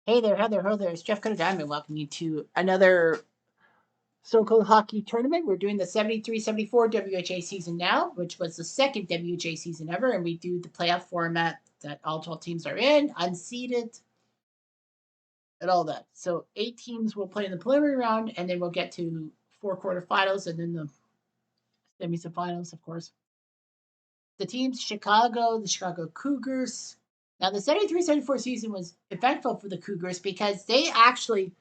Hey there, Heather. Hello there. It's Jeff Cutter Diamond. Welcome you to another Stone Cold Hockey tournament. We're doing the 73-74 WHA season now, which was the second WHA season ever. And we do the playoff format that all 12 teams are in, unseeded, and all that. So 8 teams will play in the preliminary round, and then we'll get to 4 quarterfinals and then the semis and finals, of course. The teams Chicago, the Chicago Cougars. Now, the 73-74 season was eventful for the Cougars because they actually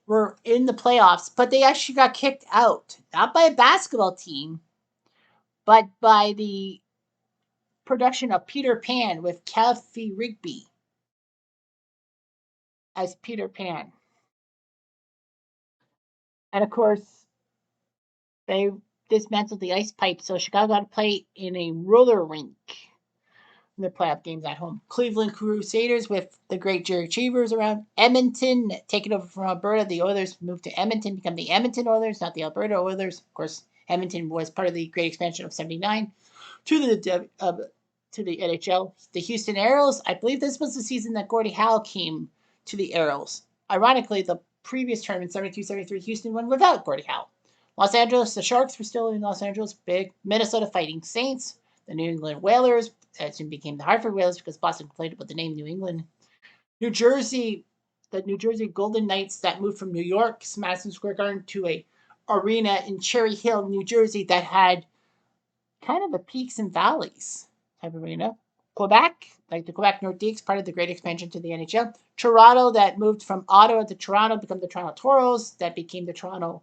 were in the playoffs, but they actually got kicked out, not by a basketball team, but by the production of Peter Pan with Kathy Rigby as Peter Pan. And of course, they dismantled the ice pipe, so Chicago had to play in a roller rink in their playoff games at home. Cleveland Crusaders with the great Jerry Cheevers around. Edmonton taking over from Alberta. The Oilers moved to Edmonton, become the Edmonton Oilers, not the Alberta Oilers. Of course, Edmonton was part of the Great Expansion of '79 to the NHL. The Houston Aeros. I believe this was the season that Gordie Howe came to the Aeros. Ironically, the previous tournament, 72-73, Houston won without Gordie Howe. Los Angeles, the Sharks were still in Los Angeles. Big Minnesota Fighting Saints. The New England Whalers, that soon became the Hartford Whalers because Boston complained about the name New England. New Jersey, the New Jersey Golden Knights that moved from New York's Madison Square Garden to a arena in Cherry Hill, New Jersey that had kind of the peaks and valleys type of arena. Quebec, like the Quebec Nordiques, part of the great expansion to the NHL. Toronto, that moved from Ottawa to Toronto, become the Toronto Toros, that became the Toronto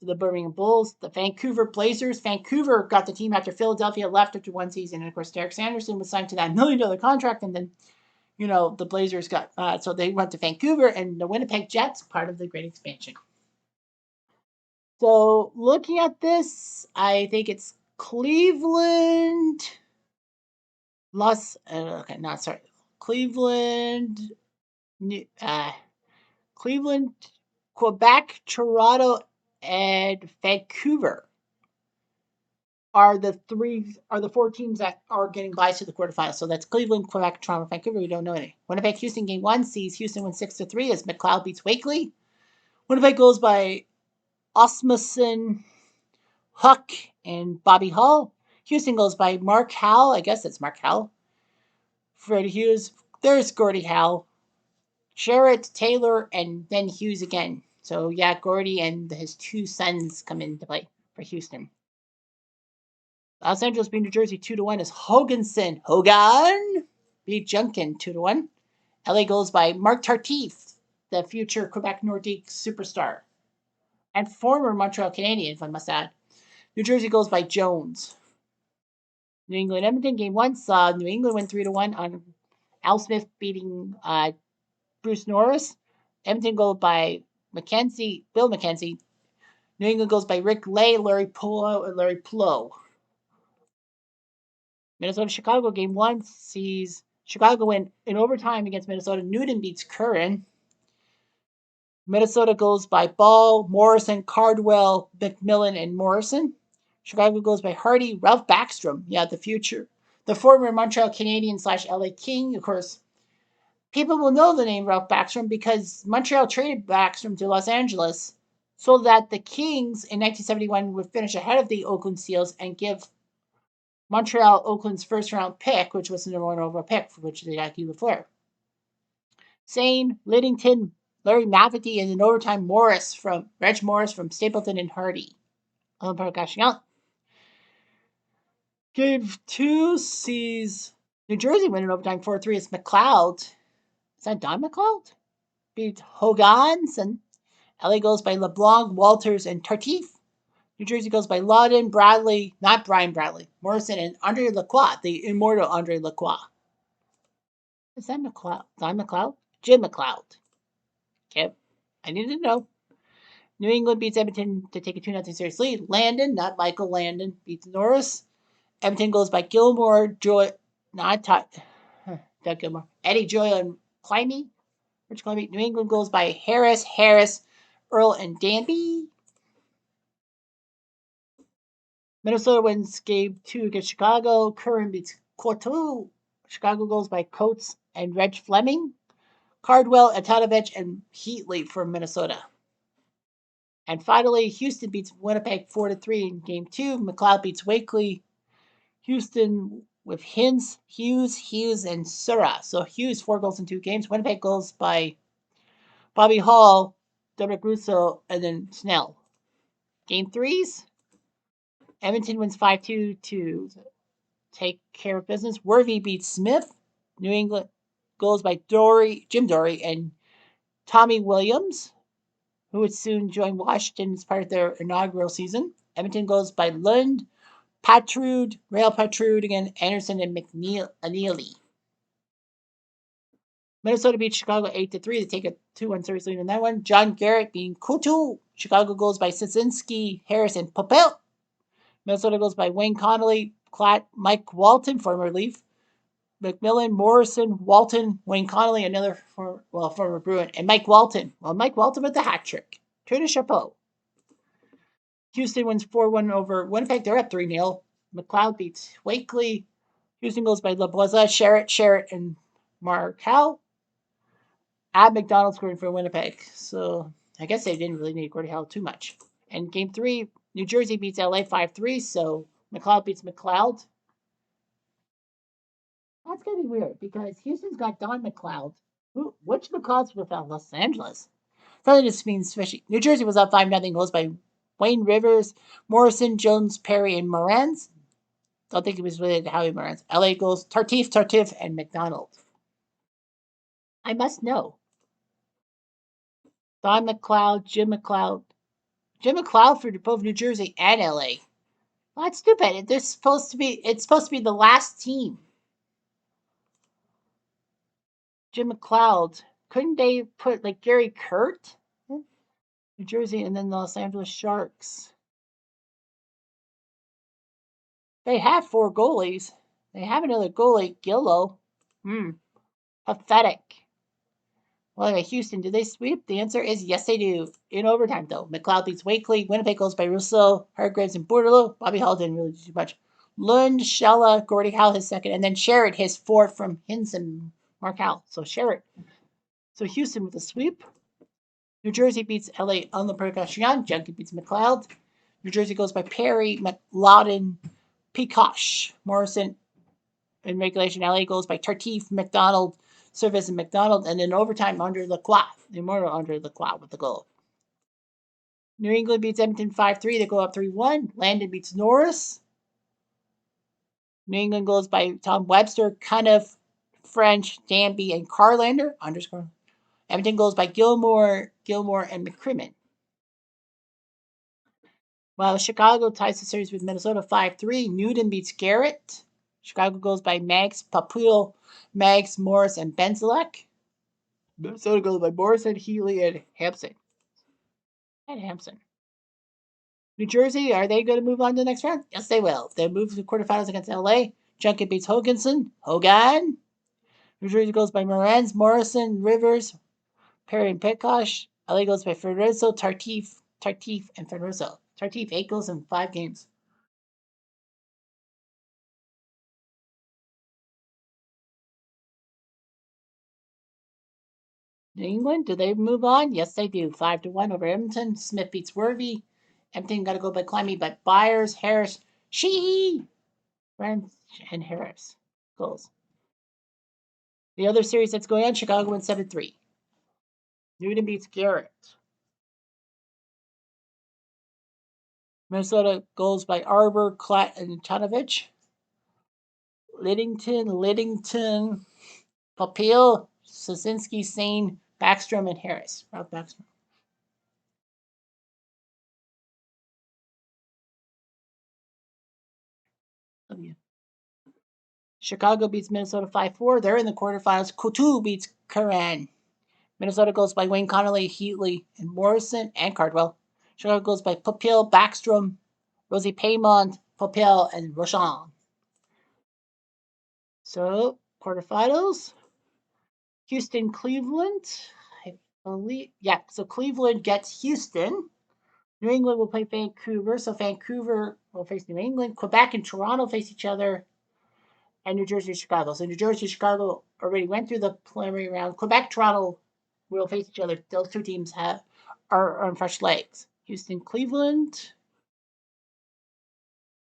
the Birmingham Bulls, the Vancouver Blazers. Vancouver got the team after Philadelphia left after one season. And of course, Derek Sanderson was signed to that $1 million contract. And then, the Blazers got, so they went to Vancouver, and the Winnipeg Jets, part of the great expansion. So looking at this, I think it's Cleveland, Cleveland, Cleveland, Quebec, Toronto, and Vancouver are the four teams that are getting by to the quarterfinals. So that's Cleveland, Quebec, Toronto, Vancouver. We don't know any. Winnipeg, Houston, game one sees Houston win 6-3 as McLeod beats Wakely. Winnipeg goes by Osmussen, Huck, and Bobby Hull. Houston goes by Mark Howell. I guess that's Mark Howell. Freddie Hughes. There's Gordie Howe. Jarrett, Taylor, and then Hughes again. So yeah, Gordie and his two sons come into play for Houston. Los Angeles beat New Jersey 2-1 as Hogan beat Junkin 2-1. LA goes by Mark Tartif, the future Quebec Nordique superstar and former Montreal Canadian, if I must add. New Jersey goes by Jones. New England Edmonton game one saw New England win 3-1 on Al Smith beating Bruce Norris. Edmonton goes by Bill McKenzie. New England goes by Rick Lay, Larry Polo, and Larry Plow. Minnesota Chicago game one sees Chicago win in overtime against Minnesota. Newton beats Curran. Minnesota goes by Ball, Morrison, Cardwell, McMillan, and Morrison. Chicago goes by Hardy, Ralph Backstrom. Yeah, the future. The former Montreal Canadian / LA King. Of course, people will know the name Ralph Backstrom because Montreal traded Backstrom to Los Angeles so that the Kings in 1971 would finish ahead of the Oakland Seals and give Montreal Oakland's first round pick, which was the number one overall pick, for which they got Guy Lafleur. Sane, Liddington, Larry Mafety, and in overtime Reg Morris from Stapleton and Hardy. Park cashing out. Game two sees New Jersey win in overtime 4-3. It's McLeod. Is that Don McLeod? Beat Hogans, and LA goes by LeBlanc, Walters, and Tartif. New Jersey goes by Lawton, Bradley, not Brian Bradley, Morrison, and Andre Lacroix, the immortal Andre Lacroix. Is that McLeod? Don McLeod? Jim McLeod. Okay. I need to know. New England beats Edmonton to take a 2-0 series lead. Landon, not Michael Landon, beats Norris. Edmonton goes by Gilmore, Joy, not Doug Gilmore, Eddie Joy, and Climby. Rich Climby. New England goes by Harris, Earl, and Danby. Minnesota wins game two against Chicago. Curran beats Coteau. Chicago goes by Coates and Reg Fleming. Cardwell, Atanovich, and Heatley from Minnesota. And finally, Houston beats Winnipeg 4-3 in game two. McLeod beats Wakely. Houston with Hughes, and Sura. So Hughes, 4 goals in 2 games. Winnipeg goals by Bobby Hall, Dominic Russo, and then Snell. Game threes, Edmonton wins 5-2 to take care of business. Worthy beats Smith. New England goals by Jim Dory, and Tommy Williams, who would soon join Washington as part of their inaugural season. Edmonton goes by Lund, Rail Patrude again, Anderson, and McNeely. Minnesota beats Chicago 8-3. They take a 2-1 series lead in that one. John Garrett being Kutu. Chicago goes by Sisinski, Harris, and Popel. Minnesota goes by Wayne Connolly, Mike Walton, former Leaf, McMillan, Morrison, Walton, Wayne Connolly, another former Bruin, and Mike Walton. Well, Mike Walton with the hat trick. Coup chapeau. Houston wins 4-1 over Winnipeg. They're up 3-0. McLeod beats Wakely. Houston goes by LeBoisa, Sherritt, and Markel. Ab McDonald scoring for Winnipeg. So I guess they didn't really need Gordie Howe too much. And game three, New Jersey beats LA 5-3. So McLeod beats McLeod. That's going to be weird because Houston's got Don McLeod. Which McLeod's with Los Angeles? Probably just means fishy. New Jersey was up 5-0. Goals by Wayne Rivers, Morrison, Jones, Perry, and Morans. Don't think it was related to Howie Morans. LA goals Tartif, and McDonald. I must know. Don McLeod, Jim McLeod. Jim McLeod for both New Jersey and LA. Well, that's stupid. It's supposed to be the last team. Jim McLeod. Couldn't they put like Gary Kurt? New Jersey and then the Los Angeles Sharks. They have 4 goalies. They have another goalie, Gillo. Pathetic. Well, anyway, Houston, do they sweep? The answer is yes, they do. In overtime, though. McLeod beats Wakely. Winnipeg goes by Russo, Hargreaves, and Bordelot. Bobby Hall didn't really do much. Lund, Shella, Gordie Howe his second, and then Sherritt his fourth from Hintz and Markel. So Sherritt. So Houston with a sweep. New Jersey beats LA on the percussion. Junkie beats McLeod. New Jersey goes by Perry, McLauden, Peacock, Morrison. In regulation, LA goes by Tartif, McDonald, Service, and McDonald. And in overtime, Andre Lacroix, the immortal Andre Lacroix with the goal. New England beats Edmonton 5-3. They go up 3-1. Landon beats Norris. New England goes by Tom Webster, Cunniff, French, Danby, and Carlander. Underscore. Edmonton goes by Gilmore, and McCrimmon. While Chicago ties the series with Minnesota 5-3, Newton beats Garrett. Chicago goes by Mags, Papul, Mags, Morris, and Benzalek. Minnesota goes by Morrison, Healy, and Hampson. New Jersey, are they going to move on to the next round? Yes, they will. They move to the quarterfinals against LA. Junket beats Hogan. New Jersey goes by Morans, Morrison, Rivers, Perry, and Petkosh. LA goes by Ferroso, Tartif, and Ferroso. Tartif, 8 goals in 5 games. New England, do they move on? Yes, they do. 5-1 over Edmonton. Smith beats Worthy. Edmonton got to go by Climby, but Byers, Harris, French, and Harris goals. The other series that's going on, Chicago wins 7-3. Newton beats Garrett. Minnesota goals by Arbor, Klatt, and Tanovich. Liddington, Papil, Sosinski, Sane, Backstrom, and Harris. Ralph Backstrom. Chicago beats Minnesota 5-4. They're in the quarterfinals. Coutu beats Curran. Minnesota goes by Wayne Connolly, Heatley, and Morrison, and Cardwell. Chicago goes by Papil, Backstrom, Rosie Paymont, Papil, and Rochon. So, quarterfinals. Houston, Cleveland. I believe, yeah, so Cleveland gets Houston. New England will play Vancouver, so Vancouver will face New England. Quebec and Toronto face each other. and New Jersey, Chicago. So New Jersey, Chicago already went through the preliminary round. Quebec, Toronto will face each other. Those two teams are on fresh legs. Houston, Cleveland.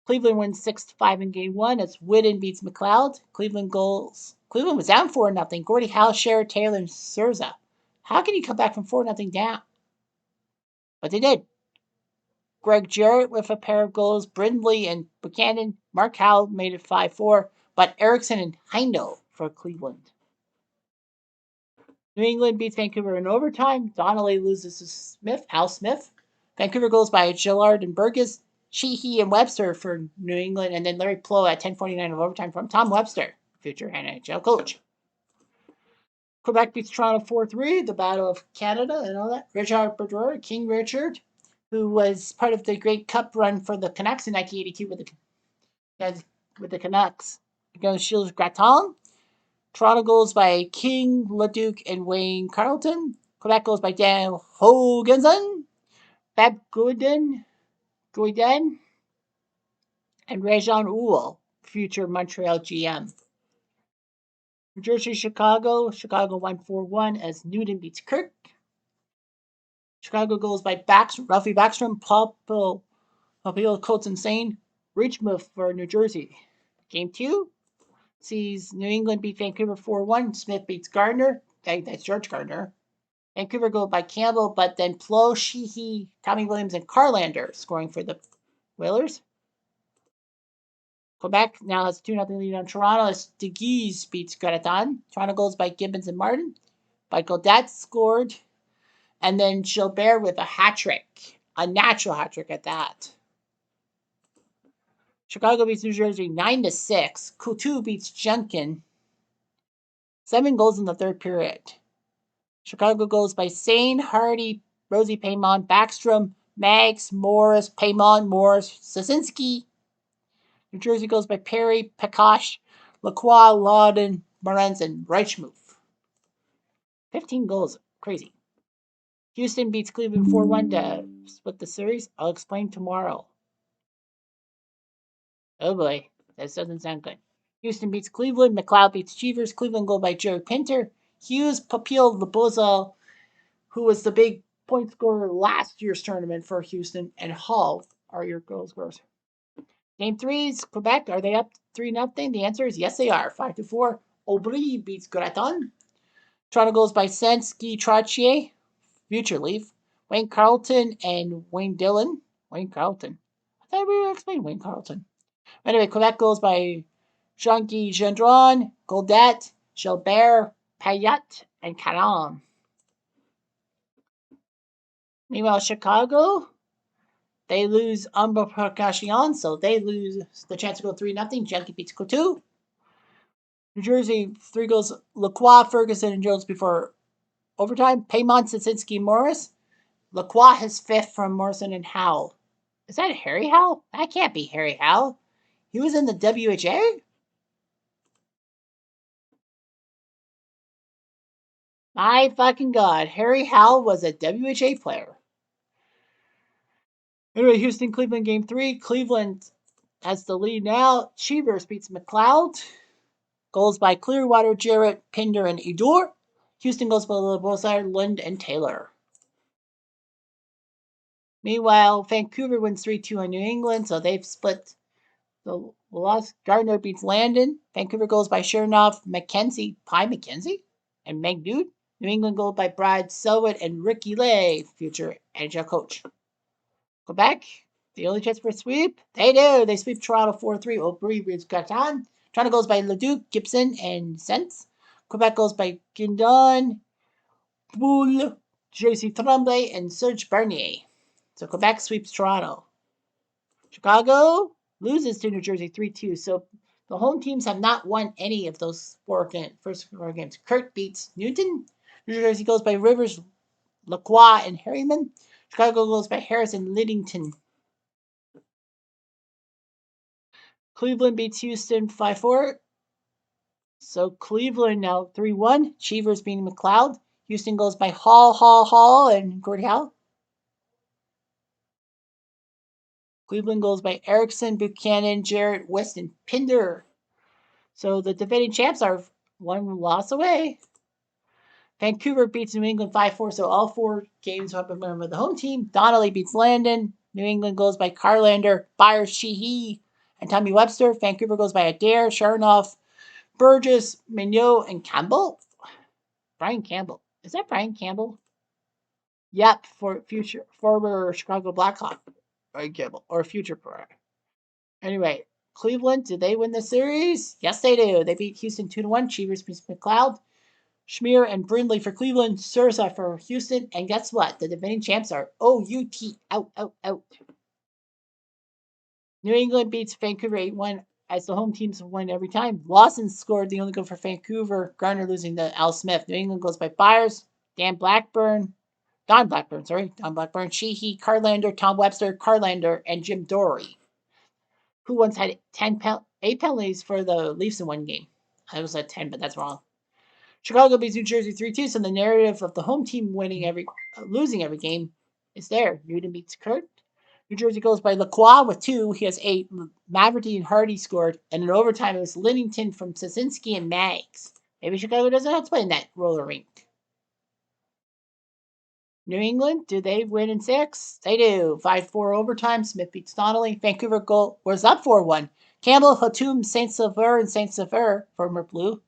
Cleveland wins 6-5 in game one as Whitten beats McLeod. Cleveland goals. Cleveland was down 4-0. Gordie Howe, Sherrod, Taylor, and Souza. How can you come back from 4-0 down? But they did. Greg Jarrett with a pair of goals. Brindley and Buchanan. Mark Howe made it 5-4. But Erickson and Heindel for Cleveland. New England beats Vancouver in overtime. Donnelly loses to Al Smith. Vancouver goes by Gillard and Burgess. Sheehy and Webster for New England, and then Larry Plow at 10:49 of overtime from Tom Webster, future NHL coach. Quebec beats Toronto 4-3, the Battle of Canada and all that. Richard Brodeur, King Richard, who was part of the Great Cup run for the Canucks in 1982 with the Canucks against Gilles Gratton. Toronto goes by King, Leduc, and Wayne Carleton. Quebec goes by Dan Hoganson, Bab Gooden, and Réjean Houle, future Montreal GM. New Jersey, Chicago. Chicago won 4-1 as Newton beats Kirk. Chicago goes by Ralphie Backstrom, Papil, Colts Insane, Richmond for New Jersey. Game 2 sees New England beat Vancouver 4-1. Smith beats Gardner. That's George Gardner. Vancouver go by Campbell, but then Plow, Sheehy, Tommy Williams, and Carlander scoring for the Whalers. Quebec now has 2-0 lead on Toronto as DeGuise beats Gratton. Toronto goals by Gibbons and Martin. By Godet scored. And then Gilbert with a hat trick. A natural hat trick at that. Chicago beats New Jersey 9-6. Coutu beats Junkin. 7 goals in the third period. Chicago goes by Sane, Hardy, Rosie Paymon, Backstrom, Mags, Morris, Paymon, Morris, Sasinski. New Jersey goes by Perry, Pekash, Lacroix, Lawden, Morenz, and Reichmuth. 15 goals. Crazy. Houston beats Cleveland 4-1 to split the series. I'll explain tomorrow. Oh boy, that doesn't sound good. Houston beats Cleveland. McLeod beats Cheevers. Cleveland goal by Jerry Pinter. Hughes, Papil, Laboza, who was the big point scorer last year's tournament for Houston, and Hall are your goal scorers. Game 3 is Quebec. Are they up 3-0? The answer is yes, they are. 5-4. Aubry beats Gratton. Toronto goes by Sensky Trottier, future Leaf. Wayne Carleton and Wayne Dillon. Wayne Carleton. I thought we explained Wayne Carleton. Anyway, Quebec goes by Jean-Guy Gendron, Goldet, Gilbert, Payet, and Caron. Meanwhile, Chicago, they lose Umber Percussion, so they lose the chance to go 3-0. Junkie beats Coutu. New Jersey, 3 goals. Lacroix, Ferguson, and Jones before overtime. Paymon, Sasinski, Morris. Lacroix has 5th from Morrison and Howell. Is that Harry Howell? That can't be Harry Howell. He was in the WHA? My fucking god. Harry Howell was a WHA player. Anyway, Houston, Cleveland, game 3. Cleveland has the lead now. Cheevers beats McLeod. Goals by Clearwater, Jarrett, Pinder, and Edor. Houston goes by Lebosar, Lund, and Taylor. Meanwhile, Vancouver wins 3-2 on New England, so they've split the loss. Gardner beats Landon. Vancouver goes by Chernoff, Pie McKenzie, and Meg Dude. New England goes by Brad Selwood and Ricky Lay, future NHL coach. Quebec, the only chance for a sweep? They do. They sweep Toronto 4-3. Aubry beats Gratton. Toronto goes by Leduc, Gibson, and Sens. Quebec goes by Guindon, Boule, JC Tremblay, and Serge Bernier. So Quebec sweeps Toronto. Chicago loses to New Jersey 3-2. So the home teams have not won any of those first 4 games. Kirk beats Newton. New Jersey goes by Rivers, Lacroix, and Harriman. Chicago goes by Harris and Liddington. Cleveland beats Houston 5-4. So Cleveland now 3-1. Cheevers beating McLeod. Houston goes by Hall, and Gordie Howe. Cleveland goes by Erickson, Buchanan, Jarrett, West, and Pinder. So the defending champs are one loss away. Vancouver beats New England 5-4, so all four games have been won by the home team. Donnelly beats Landon. New England goes by Carlander, Byers, Sheehy, and Tommy Webster. Vancouver goes by Adair, Sharnoff, Burgess, Mignot, and Campbell. Brian Campbell. Is that Brian Campbell? Yep, for future former Chicago Blackhawk. Brian Campbell. Or future pro. Anyway, Cleveland, did they win the series? Yes, they do. They beat Houston 2-1. Cheevers beats McLeod. Schmier and Brindley for Cleveland, Sursa for Houston, and guess what? The defending champs are OUT, out, out, out. New England beats Vancouver 8-1 as the home teams win every time. Lawson scored the only goal for Vancouver, Garner losing to Al Smith. New England goes by Byers, Don Blackburn, Don Blackburn, Sheehy, Carlander, Tom Webster, Carlander, and Jim Dory, who once had 8 penalties for the Leafs in one game. I was at 10, but that's wrong. Chicago beats New Jersey 3-2, so the narrative of the home team losing every game is there. Newton beats Kurt. New Jersey goes by Lacroix with 2. He has 8. Maverty and Hardy scored. And in overtime, it was Linnington from Sasinski and Maggs. Maybe Chicago doesn't have to play in that roller rink. New England, do they win in 6? They do. 5-4 overtime. Smith beats Donnelly. Vancouver goal was up 4-1. Campbell, Hatum, Saint-Sever, and Saint-Sever, former Blue.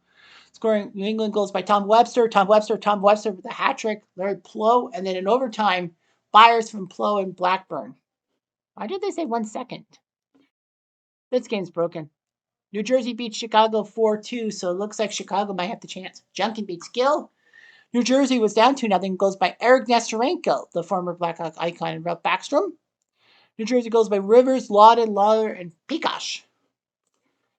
Scoring New England goals by Tom Webster with a hat trick, Larry Plow, and then in overtime, Byers from Plow and Blackburn. Why did they say 1 second? This game's broken. New Jersey beats Chicago 4-2, so it looks like Chicago might have the chance. Junkin beats Gill. New Jersey was down 2-0, goes by Eric Nesterenko, the former Blackhawk icon, and Ralph Backstrom. New Jersey goes by Rivers, Lawton, Lawler, and Pikash.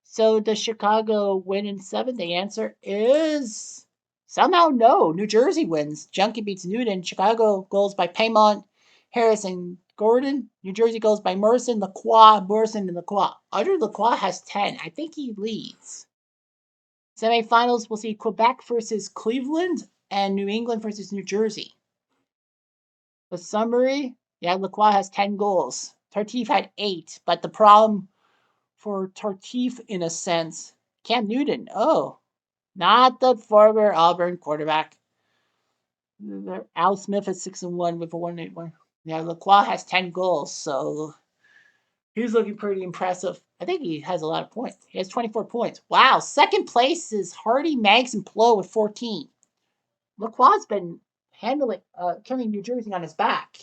So does Chicago win in 7? The answer is somehow no. New Jersey wins. Junkie beats Newton. Chicago goals by Paymont, Harris, and Gordon. New Jersey goes by Morrison, Morrison, and Lacroix. Under Lacroix has 10. I think he leads. Semifinals, we'll see Quebec versus Cleveland and New England versus New Jersey. The summary, Lacroix has 10 goals. Tartif had 8, but the problem for Tartif, in a sense, Cam Newton. Oh, not the former Auburn quarterback. Al Smith is 6-1 with a 181. Lacroix has 10 goals, so he's looking pretty impressive. I think he has a lot of points. He has 24 points. Wow. Second place is Hardy, Maggs, and Plow with 14. Lacroix's been carrying New Jersey on his back.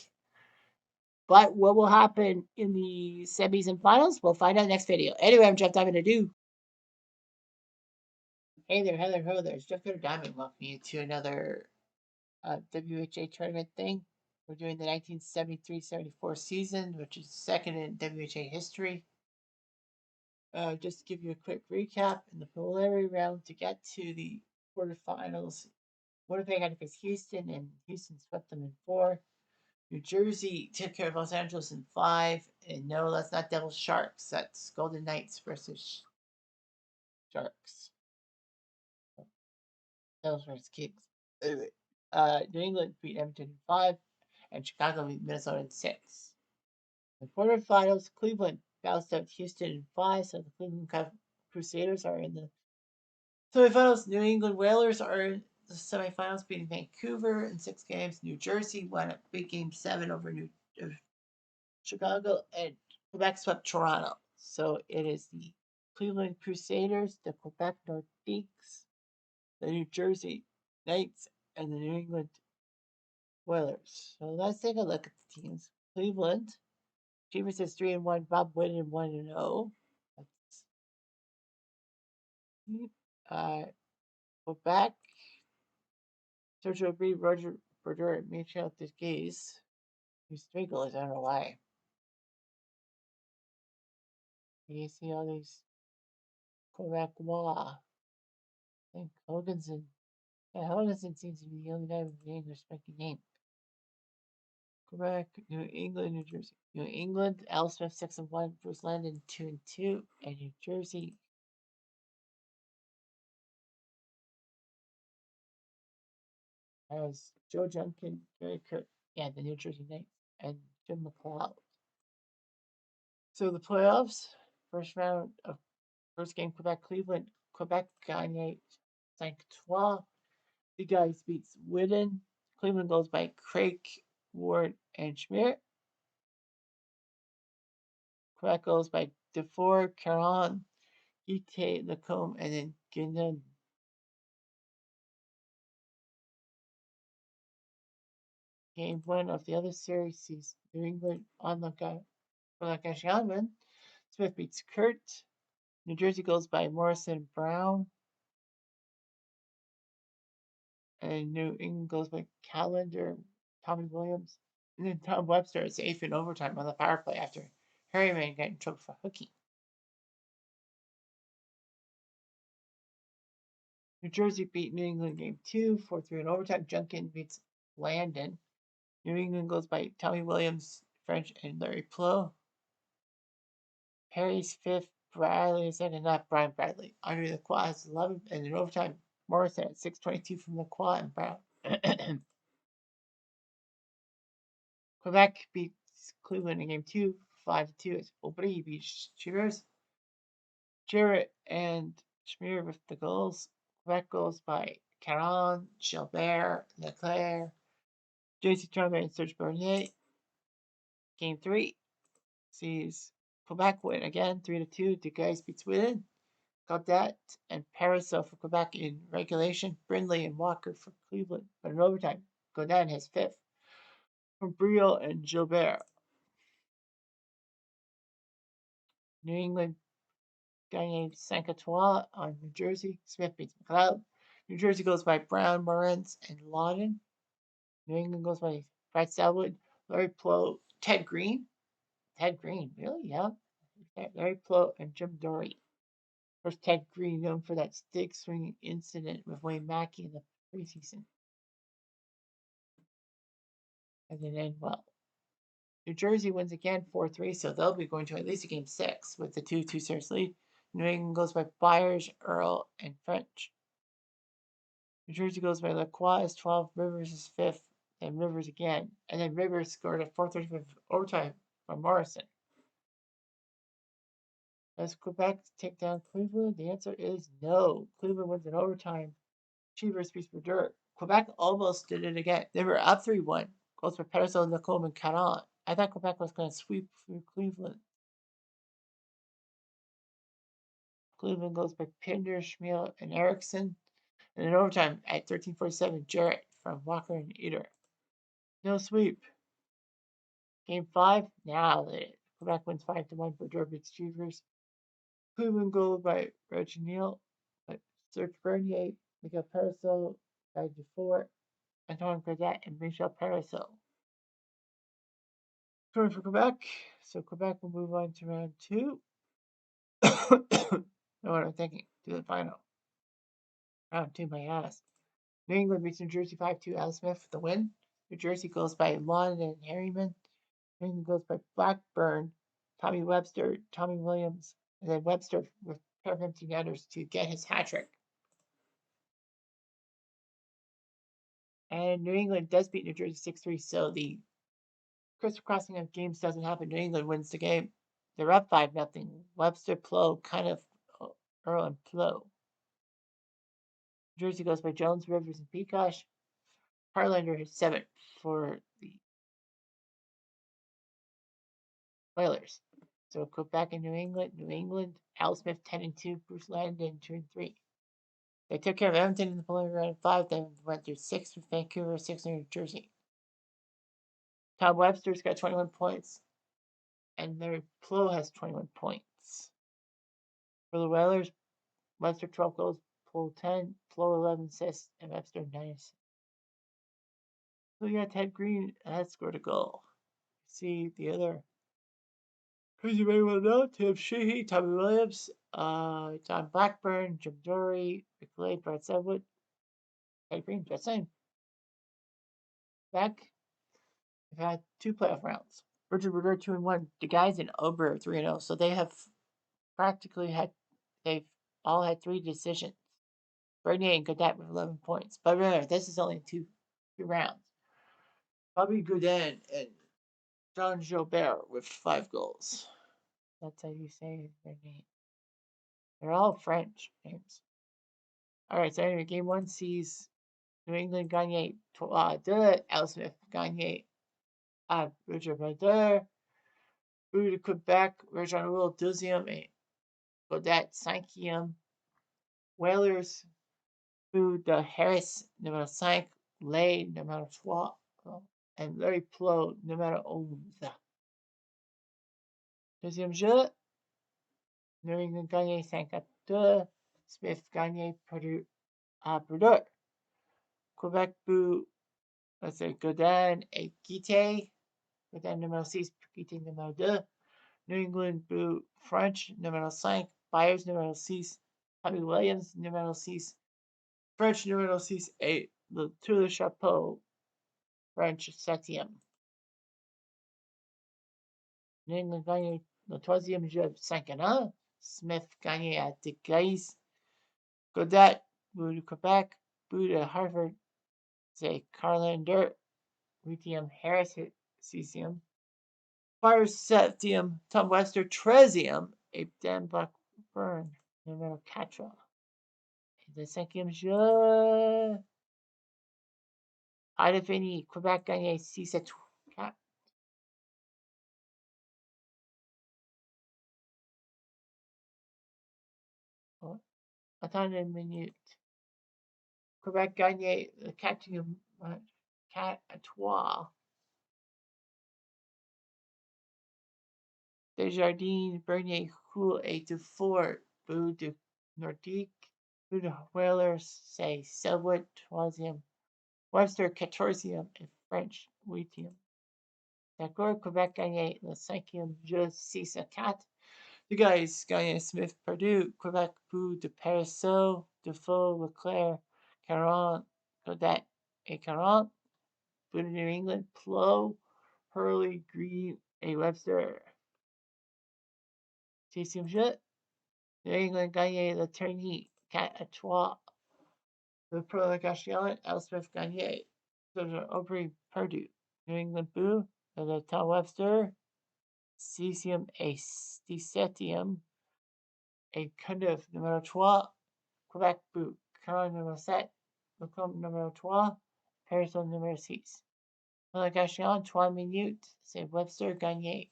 But what will happen in the semis and finals? We'll find out in the next video. Anyway, I'm Jeff Diamond. Hey there, Heather, ho there. It's Jeff Diamond. Welcome you to another WHA tournament thing. We're doing the 1973-74 season, which is second in WHA history. Just to give you a quick recap, in the preliminary round to get to the quarterfinals, Winnipeg had to face Houston, and Houston swept them in 4. New Jersey took care of Los Angeles in 5. And no, that's not Devils Sharks. That's Golden Knights versus Sharks. Devils versus Kings. Anyway, New England beat Edmonton in 5, and Chicago beat Minnesota in 6. The quarterfinals, Cleveland bounced out Houston in 5, so the Cleveland Crusaders are in the semifinals. New England Whalers are in the semifinals, beating Vancouver in 6 games. New Jersey won a big game 7 over Chicago, and Quebec swept Toronto. So it is the Cleveland Crusaders, the Quebec Nordiques, the New Jersey Knights, and the New England Whalers. So let's take a look at the teams. Cleveland, Chivas is 3-1, Bob Whitten 1-0. Quebec, Sergio B, Roger Berger, and Michel Desgaze. These 3 goals, I don't know why. You see all these Quebecois. I think Hoganson. Yeah, Hoganson seems to be the only guy with an English-speaking name. Quebec, New England, New Jersey. New England, Al Smith 6-1, Bruce Landon 2-2, and New Jersey has Joe Junkin, Gary Kurt, the New Jersey Knights, and Jim McLeod. So the playoffs, first game, Quebec, Cleveland. Quebec gagne 5-3. The guys beats Whitten. Cleveland goes by Craig, Ward, and Schmidt. Quebec goes by Defour, Caron, Ite, Lacombe, and then Guinan. Game one of the other series sees New England on Lagashyaman. Smith beats Kurt. New Jersey goes by Morrison Brown. And New England goes by Callender, Tommy Williams. And then Tom Webster is eighth in overtime on the power play after Harryman got in trouble for hooking. New Jersey beat New England game 2, 4-3 in overtime. Junkin beats Landon. New England goes by Tommy Williams, French, and Larry Plow. Perry's fifth, Bradley is second, not Brian Bradley. Under the quad has 11, and in overtime, Morrison at 6:22 from the quad and Brown. Quebec beats Cleveland in game 2, 5-2 as Aubry beats Chivers. Jarrett and Schmier with the goals. Quebec goes by Caron, Gilbert, Leclerc, JC Trny, and Serge Bernier. Game 3 sees Quebec win again, 3-2. The guys beat Sweden. Gaudette and Parasol for Quebec in regulation. Brindley and Walker for Cleveland. But in overtime, Gaudette has fifth from Briel and Gilbert. New England gagné 5-3 on New Jersey. Smith beats McLeod. New Jersey goes by Brown, Moritz, and Lawton. New England goes by Brad Selwood, Larry Plow, Ted Green. Ted Green, really? Yeah. Larry Plow and Jim Dory. First Ted Green, known for that stick swinging incident with Wayne Mackey in the preseason. And then end well. New Jersey wins again 4-3, so they'll be going to at least a game 6 with the 2-2 series lead. New England goes by Byers, Earl, and French. New Jersey goes by Lacroix as 12, Rivers is 5th, then Rivers again. And then Rivers scored a 4:35 overtime from Morrison. Does Quebec take down Cleveland? The answer is no. Cleveland wins in overtime. Chivers beats Dirt. Quebec almost did it again. They were up 3-1. Goals for Pedersen, Lacombe, and Caron. I thought Quebec was going to sweep through Cleveland. Cleveland goes by Pinder, Schmiel, and Erickson. And in overtime at 13:47, Jarrett from Walker and Eater. No sweep. Game 5, now Quebec wins 5-1 for Derby's Achievers. Cleveland goal by Reggie Neal, by Serge Bernier, Miguel Parasol, by Dufour, Antoine Gaudette, and Michel Parasol. Turn for Quebec. So Quebec will move on to round 2. Know what I'm thinking. To the final. Round 2, my ass. New England beats New Jersey 5-2. Al Smith for the win. New Jersey goes by London and Harriman. New England goes by Blackburn, Tommy Webster, Tommy Williams, and then Webster with pair of empty netters to get his hat trick. And New England does beat New Jersey 6-3, so the crisscrossing of games doesn't happen. New England wins the game. They're up 5-0. Webster, Plow, kind of Earl and Plow. New Jersey goes by Jones, Rivers, and Peacock. Harlander has 7 for the Whalers. So Quebec and New England. New England, Al Smith 10-2, Bruce Landon 2-3. They took care of Edmonton in the preliminary round of 5, then went through 6 with Vancouver, 6 in New Jersey. Tom Webster's got 21 points, and their Plow has 21 points. For the Whalers, Webster 12 goals, Plow 10, Plow 11 assists, and Webster 9 assists. So yeah, Ted Green has scored a goal. See the other, who's you may well know, Tim Sheehy, Tommy Williams, John Blackburn, Jim Dory, McLeod, Brad Sedwood, Ted Green, just saying. Back, we've had 2 playoff rounds. Richard Brodeur 2-1. The guys in Ober 3-0. So they have they've all had 3 decisions. Bernier and Gaudette with 11 points. But remember, this is only two rounds. Bobby Goudin and John Gilbert with 5 goals. That's how you say their name. They're all French names. All right, so anyway, game one sees New England gagner 3-2. Al Smith gagner à Roger Bader. But de Quebec, Réjean Roule deuxième et Godet cinquième. Whalers, but de Harris numéro 5, Lay numéro 3, and Larry Plot numéro 11. Deuxième jeu, New England gagné 5-2. Smith gagné à Purdue. Quebec but, c'est Godin et Guité. Godin numéro 6, Guité numéro 2. New England but French numéro 5, Byers numéro 6, Tommy Williams numéro 6, French numéro 6 et le Tour de Chapeau French 7e. New England gagné le troisième jeu 5-1. Smith gagné à Decais. Godet, but de Québec, but de Harvard, c'est Carlander, 8e, Harris, 6e. Fire 7e, Tom Webster, 13e, et Dan Blackburn, numéro 4. Et le cinquième jeu, à la fini, Québec gagné 6-4. Oh, attendez une minute. Québec gagné le quatrième match 4-3. Desjardins, Bernier, Houle et Dufour, but de Nordique, but de Whalers, c'est Selwood, 3e, Webster, 14e, et French, 8e. D'accord, Québec gagné le cinquième jeu 6-4. Les guys gagné Smith, Purdue, Québec, but de Perisseau, Defoe, Leclerc, 40, Godet et 40. But de New England, Plow, Hurley, Green et Webster. Sixième jeu, New England gagné le Trny 4-3. Le prolongation, Elspeth gagné Aubry, Purdue. New England but le Tom Webster, 6e et 17e. Et Cundiff, numéro 3. Québec but, Caron numéro 7. Lecombe numéro 3. Harrison numéro 6. Prolongation, 3 minutes, c'est Webster gagné.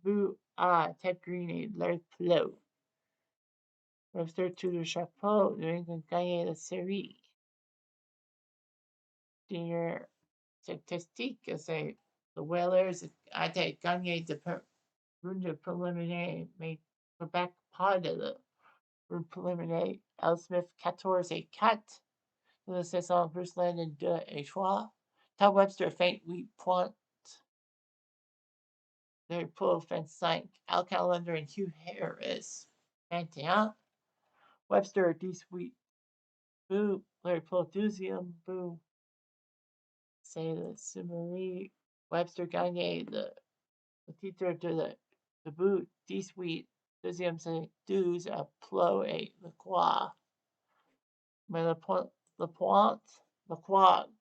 But à Ted Green et Larry Plot. Webster Tour de Chapeau, New England gagné la série. Dernière statistique, c'est the Whalers a gagné de runde préliminaire, mais Québec pas de la runde préliminaire. Al Smith 14-4. La saison, Bruce Landon 2-3. Tom Webster 28 points. Larry Poole 25. Al Callender and Hugh Harris 21. Webster 18. Boo. Larry Poole 12e. Boo. C'est le summary. Webster gagné le titre de bout 18. Deuxième, c'est 12 à Plot et le Croix. Mais le Croix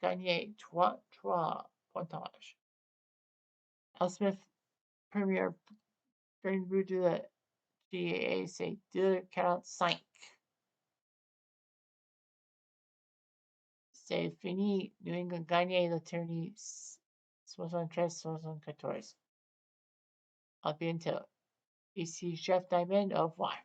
gagné 3 pointages. Al Smith, premier but de la WHA, c'est 2,45. C'est fini. New England gagné le Trny 73-74. À bientôt. Ici Jeff Diamond. Au revoir.